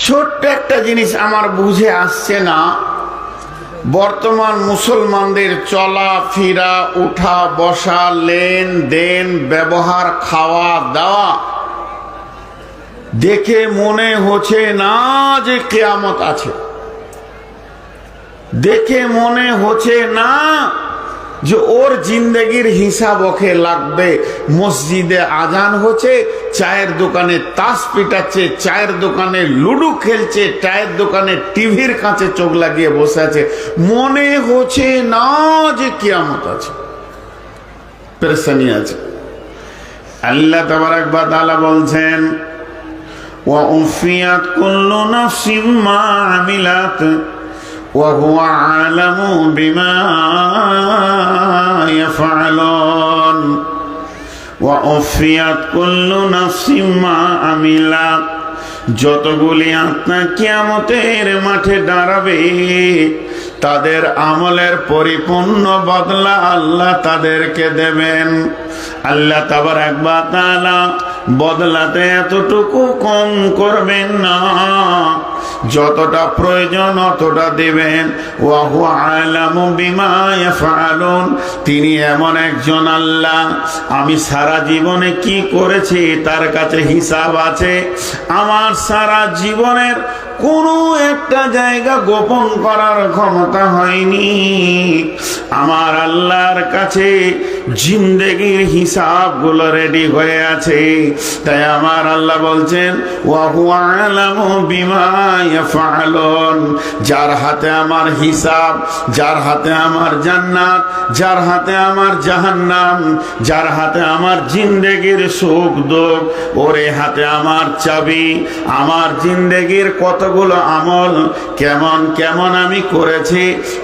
ছোট্ট একটা জিনিস আমার বুঝে আসছে না, বর্তমান মুসলমানদের চলাফেরা, উঠা বসা, লেনদেন, ব্যবহার, খাওয়া দাওয়া দেখে মনে হচ্ছে না যে কিয়ামত আছে। দেখে মনে হচ্ছে না যে ওর জিন্দগির হিসাব ওকে লাগবে। মসজিদে আজান হচ্ছে, চায়ের দোকানে তাস পিটাচ্ছে, চায়ের দোকানে লুডো খেলছে, চায়ের দোকানে টিভির কাছে চোখ লাগিয়ে বসে আছে। মনে হচ্ছে না যে কিয়ামত আছে, পেরেশানি আছে। আল্লাহ তাবারাক ওয়া তাআলা বলছেন, ওয়া উফিয়াত কুল্লু নাফসিম মা আমিলাত وهو عالم بما يفعلون وأوفيت كل نفس ما عملت। যতগুলি আত্মা কিয়ামতের মাঠে দাঁড়াবে তাদের আমলের পরিপূর্ণ বদলা আল্লাহ তাদেরকে দেবেন। আল্লাহ তাবারাক ওয়া তাআলা বদলাতে এতটুকু কম করবেন না, যতটা প্রয়োজন অতটা দিবেন। ওয়া হুয়া আলামু বিমা ইয়াফআলুন। তিনি এমন একজন আল্লাহ, আমি সারা জীবনে কি করেছি তার কাছে হিসাব আছে। আমার সারা জীবনের কোনো একটা জায়গা গোপন করার ক্ষমতা হয়নি। আমার আল্লাহর কাছে জিন্দেগির হিসাবগুলো রেডি হয়ে আছে। তাই আমার আল্লাহ বলছেন, ওয়া হুয়া আলামু বিমা ইয়াফআলুন। যার হাতে আমার হিসাব, যার হাতে আমার জান্নাত, যার হাতে আমার জাহান্নাম, যার হাতে আমার জিন্দেগির সুখ দুঃখ, ওরে হাতে আমার চাবি। আমার জিন্দেগির কতগুলো আমল কেমন কেমন আমি করেছি,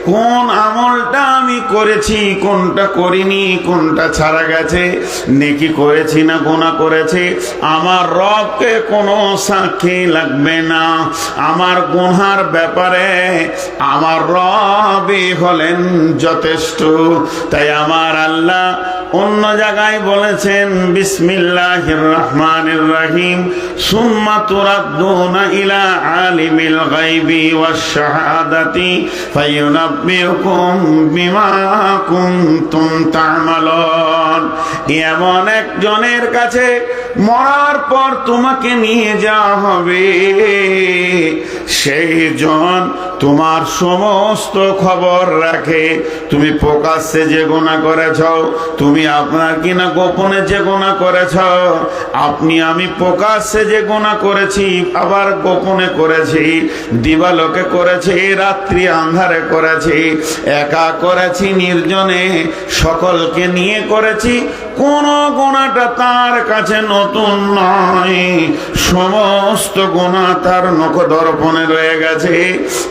কোন আমলটা আমি করেছি, কোনটা করিনি, কোনটা ছাড়া গেছে, নেকি করেছি না গুনাহ করেছি, আমার রবকে কোনো সাক্ষী লাগবে না। আমার গুনার ব্যাপারে আমার রবই হলেন যথেষ্ট। তাই আমার আল্লাহ অন্য জায়গায় বলেছেন, বিসমিল্লাহির রহমানির রহিম, সুম্মা তুরাদ্দুনা ইলা আলিমিল গায়বি ওয়াশ শাহাদাতি ফায়ুনাব্বিউকুম বিমা কুনতুম তা'মালুন। এমন একজনের কাছে মরার পর তোমাকে নিয়ে যাওয়া হবে, সেই জন তোমার সমস্ত খবর রাখে। তুমি প্রকাশ্যে যে গুনাহ করেছ, তুমি আপনার কিনা গোপনে যে গুনাহ করেছ, আপনি আমি প্রকাশ্যে যে গুনাহ করেছি আবার গোপনে করেছি, দিবালোকে করেছি, রাত্রি আন্ধারে করেছি, একা করেছি, নির্জনে, সকলকে নিয়ে করেছি, কোন গুনাহটা তার কাছে নতুন নয়। সমস্ত গুনাহ তার নখদর্পণে রয়ে গেছে।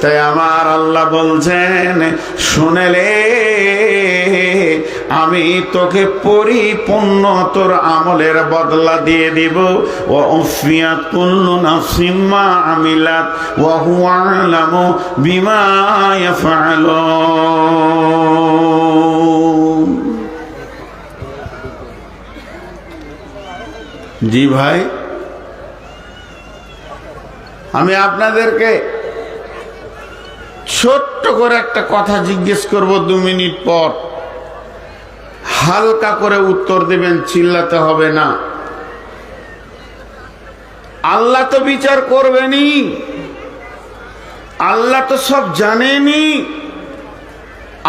তাই আমার আল্লাহ বলছেন, শুনেলে আমি তোকে পরিপূর্ণ তোর আমলের বদলা দিয়ে দিব। ওয়া উফিয়াত কুল্লু নাফসিম মা আমিলাত ওয়া হুয়া আলামু বিমা ইয়াফআলুন। জি ভাই, আমি আপনাদেরকে ছোট্ট করে একটা কথা জিজ্ঞেস করব, 2 মিনিট পর হালকা করে উত্তর দেবেন, চিল্লাতে হবে না। আল্লাহ তো বিচার করবেনই, আল্লাহ তো সব জানেনই।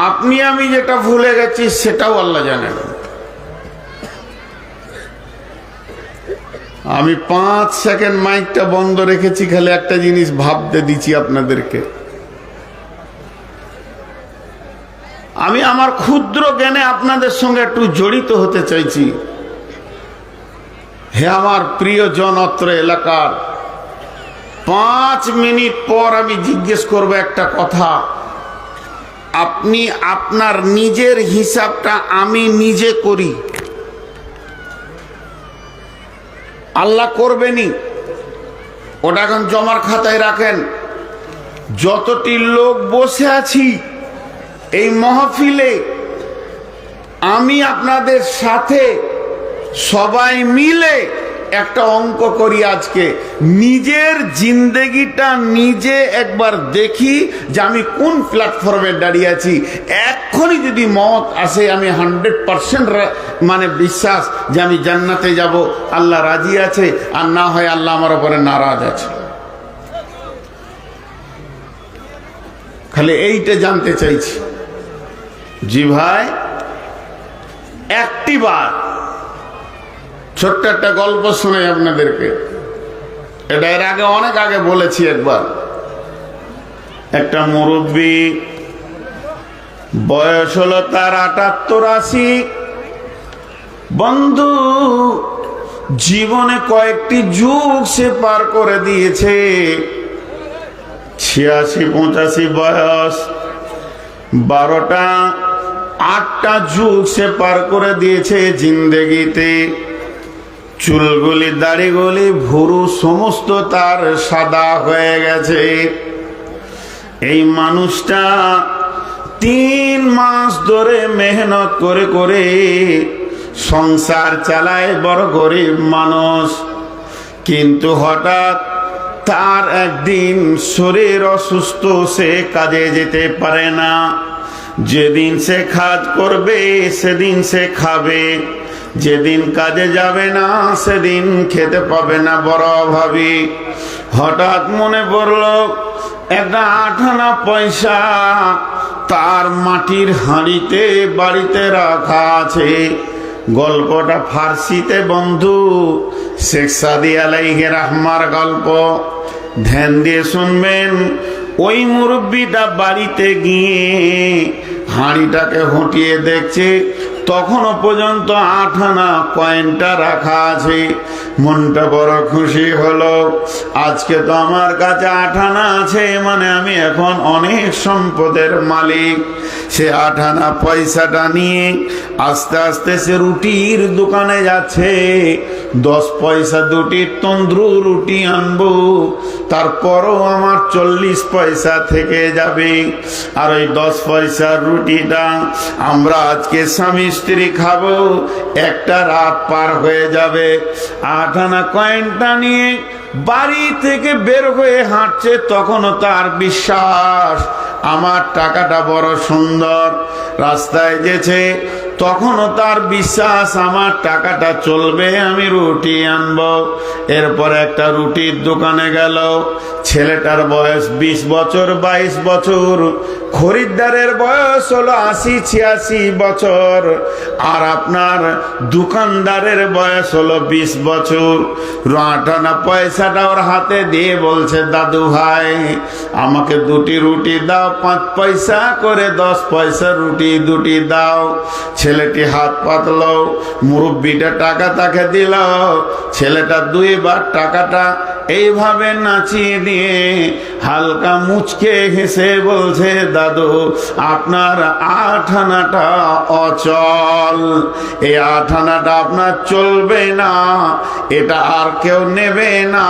আপনি আমি যেটা ভুলে গেছি সেটাও আল্লাহ জানেন। আমি 5 সেকেন্ড মাইকটা বন্ধ রেখেছি, খালি একটা জিনিস ভাবতে দিচ্ছি আপনাদেরকে। আমি আমার ক্ষুদ্র জ্ঞানে আপনাদের সঙ্গে একটু জড়িত হতে চাইছি। হে আমার প্রিয় জন, অত্র এলাকার, 5 মিনিট পর আমি জিজ্ঞেস করব একটা কথা। আপনি আপনার নিজের হিসাবটা আমি নিজে করি, আল্লাহ করবেনই। ওটা এখন জমার খাতায় রাখেন। যতটি লোক বসে আছি এই মাহফিলে, আমি আপনাদের সাথে সবাই মিলে একটা অঙ্ক করি আজকে, নিজের জিন্দেগিটা নিজে একবার দেখি যে আমি কোন প্ল্যাটফর্মে দাঁড়িয়ে আছি। এক্ষুনি যদি মত আসে, আমি 100% মানে বিশ্বাস যে আমি জান্নাতে যাব, আল্লাহ রাজি আছে, আর না হয় আল্লাহ আমার উপরে নারাজ আছে। খালি এইটা জানতে চাইছি। জি ভাই, একটি বার ছোট্ট একটা গল্প শুনে আপনাদেরকে, এটা এর আগে অনেক আগে বলেছি একবার। একটা মুরব্বী, বয়স হলো তার 78-80। বন্ধু, জীবনে কয়েকটি যুগ সে পার করে দিয়েছে। 86-85 বয়স, 12টা 8টা যুগ সে পার করে দিয়েছে জিন্দেগিতে। চুলগুলি, দাড়িগুলি, ভুরু সমস্ত তার সাদা হয়ে গেছে। এই মানুষটা 3 মাস ধরে মেহনত করে করে সংসার চালায়, বড় গরিব মানুষ। কিন্তু হঠাৎ তার একদিন শরীর অসুস্থ, সে কাজে যেতে পারে না। যেদিন সে কাজ করবে সেদিন সে খাবে, যেদিন কাজে যাবে না সেদিন খেতে পাবে না, বড় অভাবী। হঠাৎ মনে পড়ল একটা 8 আনা পয়সা তার মাটির হাঁড়িতে বাড়িতে রাখা আছে। গল্পটা ফার্সিতে বন্ধু, শেখ সাদি আলাইহি রাহমার গল্প। ধ্যান দিয়ে শুনবেন। ওই মুরব্বীটা বাড়িতে গিয়ে হাঁড়িটাকে হটিয়ে দেখছে, তখনও পর্যন্ত 8 আনা কয়েনটা রাখা আছে। মনটা বড় খুশি হলো, আজকে তো আমার কাছে 8 আনা আছে, মানে আমি এখন অনেক সম্পদের মালিক। সে 8 আনা পয়সাটা নিয়ে আস্তে আস্তে সে রুটির দোকানে যাচ্ছে। 10 পয়সা দুটি তন্দ্রু রুটি আনবো, তারপরও আমার 40 পয়সা থেকে যাবে। আর ওই 10 পয়সার রুটিটা আমরা আজকে স্বামী স্ত্রী খাবো, একটা রাত পার হয়ে যাবে। 8 আনা কয়েনটা নিয়ে বাড়ি থেকে বের হয়ে হাঁটছে, তখনও তার বিশ্বাস আমার টাকাটা বড় সুন্দর। রাস্তায় যেছে, তখনও তার বিশ্বাস আমার টাকাটা চলবে, আমি রুটি আনবো। এরপর একটা রুটির দোকানে গেল। ছেলেটার বয়স 20 বছর 22 বছর, খরিদ্দারের বয়স হলো 80-86 বছর, আর আপনার দোকানদারের বয়স হলো 20 বছর। 8 আনা পয়সাটা ওর হাতে দিয়ে বলছে, দাদু ভাই আমাকে 2টি রুটি দাও, 5 পয়সা করে 10 পয়সা রুটি 2টি দাও। ছেলেটি হাত পাতলো, মুরব্বিটা টাকা তাকে দিল। ছেলেটা 2 বার টাকাটা এইভাবে নাচিয়ে দিয়ে হালকা মুচকে হেসে বলছে, দাদু আপনার 8 আনাটা অচল, এই 8 আনাটা আপনার চলবে না, এটা আর কেউ নেবে না,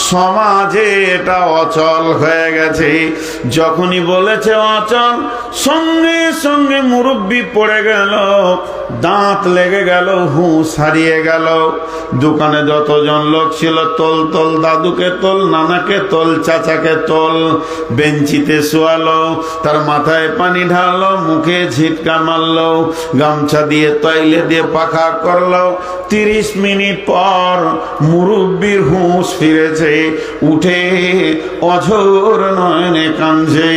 সমাজে এটা অচল হয়ে গেছে। যখনই বলেছে অচল, সঙ্গে সঙ্গে মুরব্বি পড়ে গেল, দাঁত লেগে গেল, হুঁশ হারিয়ে গেল। দোকানে যতজন লোক ছিল, তোল তোল, দাদুকে তোল, নানাকে তোল, চাচাকে তোল। বেঞ্চিতে শোয়ালো, তার মাথায় পানি ঢাললো, মুখে ঝিটকা মারলো, গামছা দিয়ে তৈলে দিয়ে পাখা করলো। 30 মিনিট পর মুরব্বির হুঁশ ফিরেছে, উঠে অঝোর নয়নে কাঁদছে।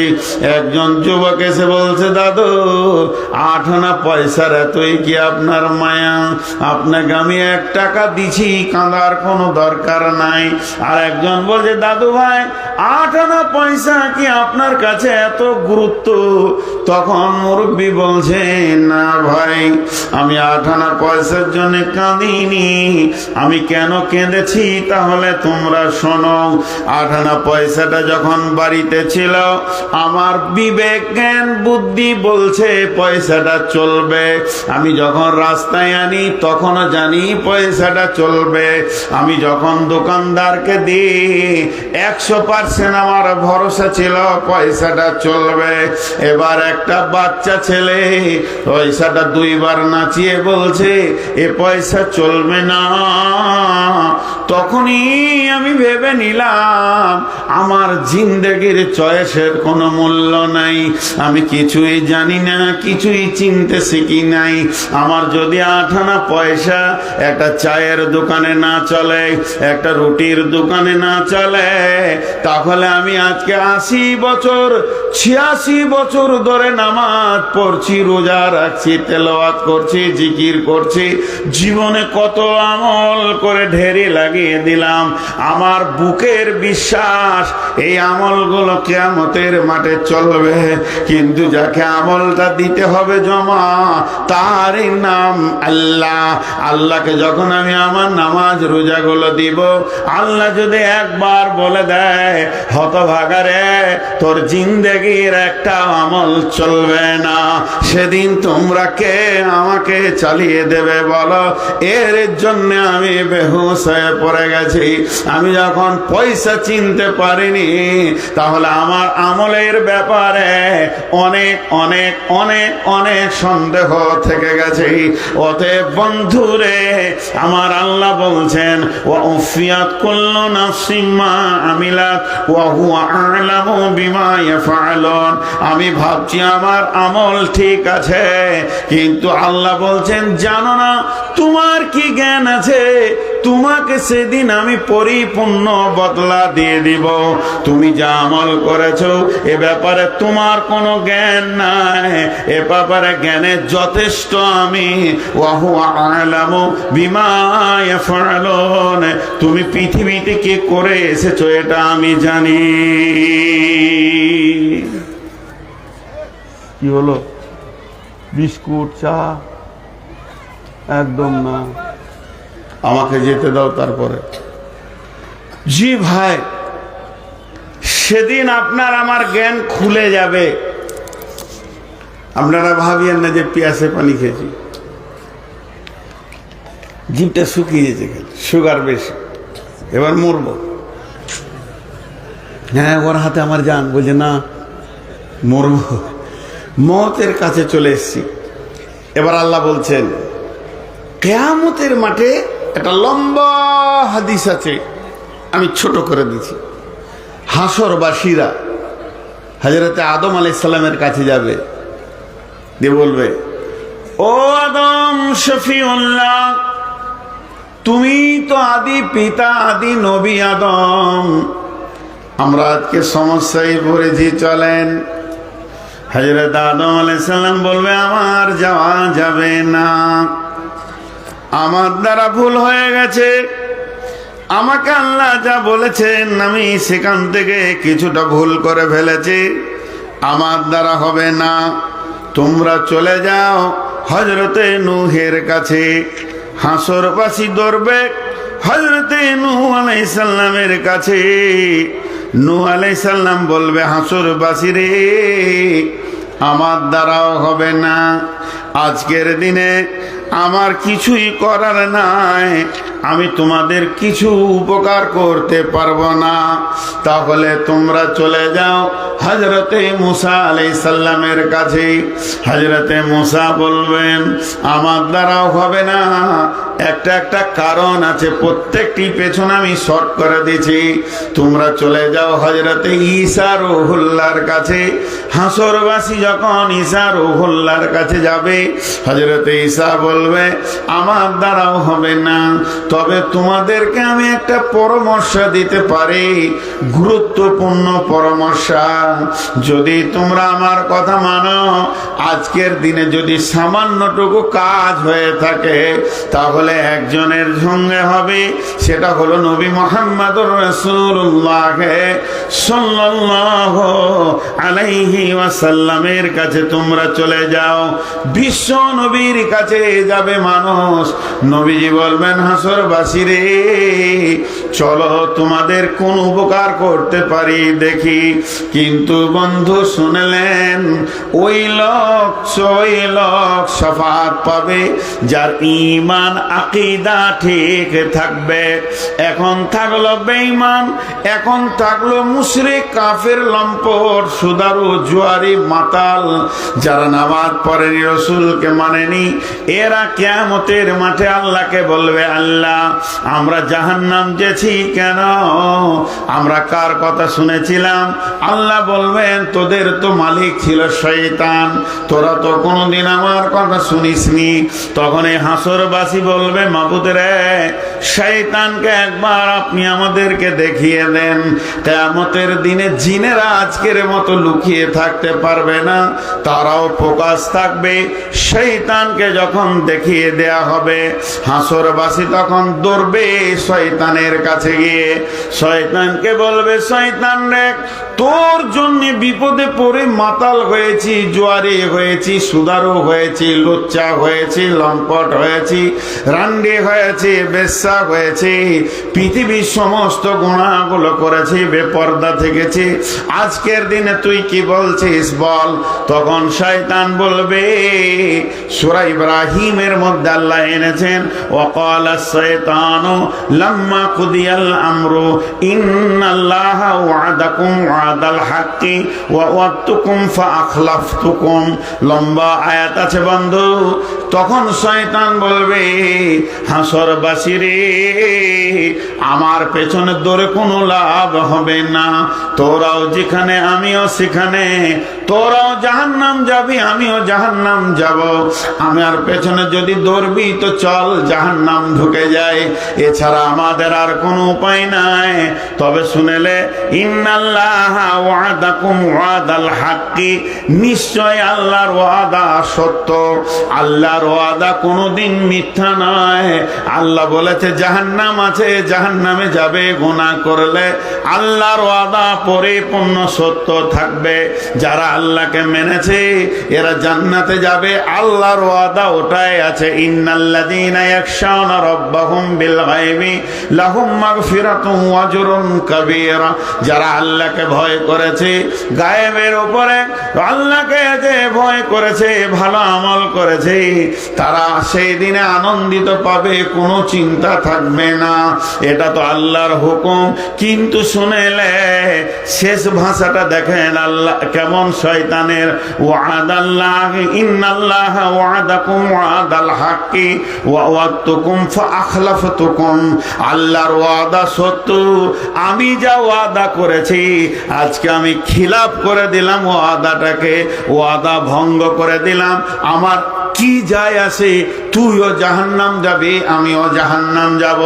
একজন যুবক এসে বলছে, দাদু 8 আনা পয়সার এতই কি আপনার মায়া? আপনাকে আমি 1 টাকা দিছি, কাঁদার কোনো দরকার নাই। আর একজন বলছে, দাদু ভাই 8 আনা পয়সা কি আপনার কাছে এত গুরুত্ব? তখন মুরব্বি বলছে, না ভাই, আমি 8 আনা পয়সার জন্য কাঁদিনি। আমি কেন কেঁদেছি তাহলে তোমরা শোনো। 8 আনা পয়সাটা যখন বাড়িতে ছিল, আমার বিবেক জ্ঞান বুদ্ধি বলছে পয়সাটা চলবে। আমি যখন রাস্তায় আনি তখনও জানি পয়সাটা চলবে। আমি যখন দোকানদারকে দিই 100 পারছেন আমার ভরসা ছিল পয়সাটা চলবে। এবার একটা বাচ্চা ছেলে পয়সাটা দুইবার নাচিয়ে বলছে এ পয়সা চলবে না। তখনই আমি ভেবে নিলাম আমার জিন্দেগির চয়েসের কোনো মূল্য নাই, আমি কিছুই জানি না, কিছুই চিনতে শিখি নাই। আমার যদি 8 আনা পয়সা একটা চায়ের দোকানে না চলে, একটা রুটির দোকানে না চলে, তাহলে আমি আজকে 80 বছর 86 বছর ধরে নামাজ পড়ছি, রোজা রাখছি, তেলাওয়াত করছি, জিকির করছি, জীবনে কত আমল করে ঢেরি লাগিয়ে দিলাম। আমার বুকের বিশ্বাস এই আমলগুলো কিয়ামতের মাঠে চলবে, কিন্তু যাকে আমলটা দিতে হবে জমা তারই নাম আল্লাহ। আল্লাহকে যখন আমি আমার নামাজ রোজাগুলো দিব, আল্লাহ যদি একবার বলে দেয় হতভাগারে তোর জিন্দেগির একটা আমল চলবে না, সেদিন তোমরা কে আমাকে চালিয়ে দেবে বলো? এর জন্য আমি বেহুশ হয়ে পড়ে গেছি। আমি যখন পয়সা চিনতে পারিনি, তাহলে আমার আমলের ব্যাপারে অনেক অনেক অনেক অনেক সন্দেহ থেকে গেছে। অতএব বন্ধুরে, আমার আল্লাহ বলছেন ওয়া উফিয়াত কুল্লু নাফসিন মা আমিলাত ওয়া হুয়া আ'লামু বিমা ইয়াফআলুন। আমি ভাবছি আমার আমল ঠিক আছে, কিন্তু আল্লাহ বলছেন জানো না তোমার কি জ্ঞান আছে? তোমাকে সেদিন আমি পরিপূর্ণ বদলা দিয়ে দিব। তুমি যা আমল করেছো এ ব্যাপারে তোমার কোনো জ্ঞান নাই, এ ব্যাপারে জ্ঞানের যথেষ্ট আমি। ওয়া হুয়া আ'লামু বিমা ইয়াফআলুন। তুমি পৃথিবীতে কি করে এসেছো এটা আমি জানি। কি হলো? বিস্কুট চা একদম না, আমাকে যেতে দাও। তারপরে জি ভাই, সেদিন আপনার আমার জ্ঞান খুলে যাবে। আপনারা ভাবিয়েন না যে পিয়াসে পানি খেয়েছি, জিভটা শুকিয়েছে, সুগার বেশি, এবার মরবো। হ্যাঁ, ওর হাতে আমার জান, বলছে না মরবো, মতের কাছে চলে এসেছি। এবার আল্লাহ বলছেন কিয়ামতের মাঠে একটা লম্বা হাদিস আছে, আমি ছোট করে দিচ্ছি। হাসরবাসীরা হযরতে আদম আলাইহিস সালামের কাছে যাবে, দিয়ে বলবে ও আদম শফিউল্লাহ, তুমি তো আদি পিতা, আদি নবী আদম, আমরা আজকে সমস্যায় পড়েছি, চলেন। হযরত আদম আলাইহিস সালাম বলবে আমার যাওয়া যাবে না, আমার দ্বারা ভুল হয়ে গেছে, আমাকে আল্লাহ যা বলেছেন আমি সেখান থেকে কিছুটা ভুল করে ফেলেছি, আমার দ্বারা হবে না, তোমরা চলে যাও হযরতে নূহের কাছে। হাসরবাসী দৌড়বে হযরতে নূহ আলাইহিস সালামের কাছে। নূহ আলাইহিস সালাম বলবে হাসরবাসী রে, আমার দ্বারাও হবে না, আজকের দিনে আমার কিছুই করার নাই, আমি তোমাদের কিছু উপকার করতে পারবো না, তাহলে তোমরা চলে যাও হযরতে মুসা আলাইহিস সালামের কাছে। হযরতে মুসা বলবেন আমার দ্বারাও হবে না, একটা কারণ আছে, প্রত্যেকটি পেছনে আমি শর্ট করে দিয়েছি, তোমরা চলে যাও হযরতে ঈসা রূহুল্লাহর কাছে। হাসরবাসী যখন ঈসা রূহুল্লাহর কাছে যাবে, হযরতে ঈসা বলবে আমার দ্বারাও হবে না, তবে তোমাদেরকে আমি একটা পরামর্শ দিতে পারি, গুরুত্বপূর্ণ পরামর্শ। যদি তোমরা আমার কথা মানো, আজকের দিনে যদি সামান্যটুকু কাজ হয়ে থাকে, তাহলে একজনের সঙ্গে হবে, সেটা হলো নবী মুহাম্মদুর রাসূলুল্লাহ সাল্লাল্লাহু আলাইহি ওয়াসাল্লামের কাছে তোমরা চলে যাও। বিশ্ব নবীর কাছে যাবে মানুষ, নবীজি বলবেন হাসর হাসরবাসী রে, চলো তোমাদের কোন উপকার করতে পারি দেখি। কিন্তু বন্ধু শুনলেন, ওই লোক শাফাত পাবে যার ঈমান আকীদা ঠিক থাকবে। এখন থাকলো বেঈমান, এখন থাকলো মুশরিক, কাফের, লম্পট, সুদারু, জুয়ারি, মাতাল, যারা নামাজ পড়েনি, রাসূলকে মানেনি, এরা কিয়ামতের মাঠে আল্লাহকে বলবে, আল্লাহ আমরা জাহান্নাম যেছি কেন? আমরা কার কথা শুনেছিলাম? আল্লাহ বলবেন, তোদের তো মালিক ছিল শয়তান, তোরা তো কোনদিন আমার কথা শুনিসনি। তখন এই হাসরবাসী বলবে, মাবুদ রে, শয়তানকে একবার আপনি আমাদেরকে দেখিয়ে দেন। কিয়ামতের দিনে জিনেরা আজকের মতো লুকিয়ে থাকতে পারবে না, তারাও ফোকাস থাকবে। শয়তানকে যখন দেখিয়ে দেয়া হবে, হাসরবাসী তখন দৌড়বে শয়তানের কাছে গিয়ে শয়তানকে বলবে, শয়তান রে, তোর জন্য বিপদে পড়ে মাতাল হয়েছি, জুয়ারি হয়েছি, সুদারু হয়েছি, লুচ্চা হয়েছি, লম্পট হয়েছি, রান্ডি হয়েছি, বেশ্যা হয়েছি, পৃথিবীর সমস্ত গুনাহগুলো করেছি, বেপর্দা থেকেছি, আজকের দিনে তুই কি বলছিস বল। তখন শয়তান বলবে, সূরা ইব্রাহিমের মধ্যে আল্লাহ এনেছেন, ওয়াকালা শাইতানু লাম্মা কুদিয়াল আমরু ইন্নাল্লাহা ওয়াদাকুম ওয়াদাল হাক্কি ওয়া ওয়াদতুকুম ফাআখলাফতুকুম। লম্বা আয়াত আছে বন্ধু। তখন শয়তান বলবে, হাসরবাসী রে, আমার পেছনে দৌড়ে কোনো লাভ হবে না, তোরাও যেখানে আমিও সেখানে, তোরাও জাহান্নাম যাবি আমিও জাহান্নাম যাব, আমার পেছনে যদি দৌড়বি তো চল জাহান্নাম ঢুকে যায়, এছাড়া আমাদের আর কোনো উপায় নাই। তবে শুনেলে, ইন্নাল্লাহা ওয়াদাকুম ওয়াদাল হাক্কি, নিশ্চয় আল্লাহর ওয়াদা সত্য, আল্লাহর ওয়াদা কোনোদিন মিথ্যা নয়। আল্লাহ বলেছে জাহান্নাম আছে, জাহান্নামে যাবে গুনাহ করলে, আল্লাহর ওয়াদা পরিপূর্ণ সত্য থাকবে। যারা আল্লাহকে মেনেছে এরা জান্নাতে যাবে, আল্লাহর ওয়াদা ওটাই আছে, ইন্নাল্লাযীনা ইয়াখশাউনা রাব্বাহুম বিল গায়বি লাহুম মাগফিরাতুন ওয়া আজরুন কাবীরা। যারা আল্লাহকে ভয় করেছে, গায়েবের উপরে আল্লাহকে যে ভয় করেছে, ভালো আমল করেছে, তারা সেই দিনে আনন্দিত পাবে, কোনো চিন্তা থাকবে না। এটা তো আল্লাহর হুকুম। কিন্তু শুনেলে শেষ ভাষাটা দেখেন আল্লাহ কেমন, শয়তানের, ওয়াদাল্লাহি ইন্নাল্লাহা ওয়াদাকুম ওয়াদাল হাক্কি ওয়া ওয়াদতুকুম ফাআখলাফতুকুম। আল্লাহর ওয়াদা সত্য, আমি যা ওয়াদা করেছি আজকে আমি খিলাফ করে দিলাম, ওয়াদাটাকে ওয়াদা ভঙ্গ করে দিলাম। আমার কি যায় আসে, তুইও জাহান্নাম যাবি আমিও জাহান্নাম যাব।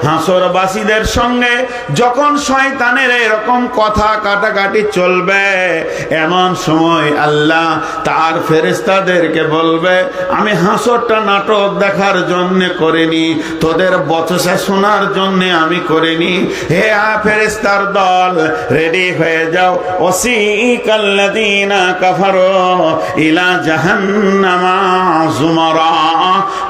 হাসরবাসীদের সঙ্গে যখন শয়তানের এরকম কথা কাটাকাটি চলবে, এমন সময় আল্লাহ তার ফেরেশতাদেরকে বলবে, আমি হাসরটা নাটক দেখার জন্য করিনি, তোদের বচসা শোনার জন্য আমি করিনি। হে ফেরেশতার দল, রেডি হয়ে যাও। ওয়াসিকাল্লাযীনা কাফারু ইলা জাহান্নামা যুমারা।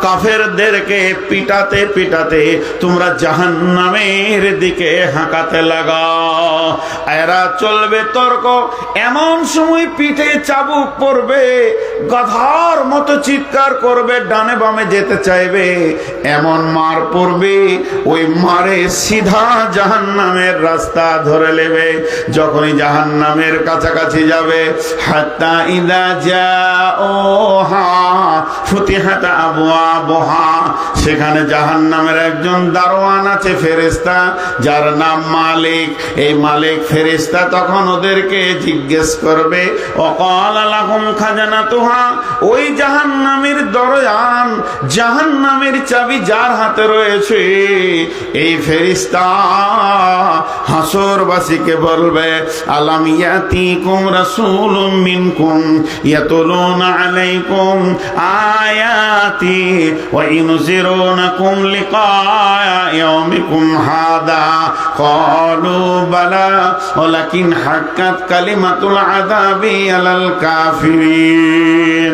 কাফেরদেরকে পিটাতে পিটাতে তোমরা জাহান্নামের দিকে হাঁকাতে লাগাও। এরা চলবে তর্ক, এমন সময় পিঠে চাবুক পড়বে, গাধার মতো চিৎকার করবে, ডানে বামে যেতে চাইবে, এমন মার পড়বে, ওই মারে সিধা জাহান্নামের রাস্তা ধরে নেবে। যখনই জাহান্নামের কাছাকাছি যাবে, হাত্তা ইযা জাওহা ফুতিহাত আবওয়াবুহা, সেখানে জাহান্নামের একজন দারোয়ান আছে, ফেরেশতা, যার নাম মালিক। এই মালিক ফেরেশতা তখন ওদেরকে জিজ্ঞেস করবে, ওয়াকালা লাহুম খাজানাতুহা, ওই জাহান্নামের দরজান, জাহান্নামের চাবি যার হাতে রয়েছে, এই ফেরেশতা হাসরবাসীকে বলবে, আলাম ইয়াতিকুম রাসূলুম মিনকুম ইয়াতুলুনা আলাইকুম আয়াতি ওয়া ইনজিরুনাকুম লিকা ইয়াউমিকুম হাদা। ক্বালু বালা ওয়ালাকিন হাক্কাত কালিমাতুল আযাবি আলাল কাফিরিন।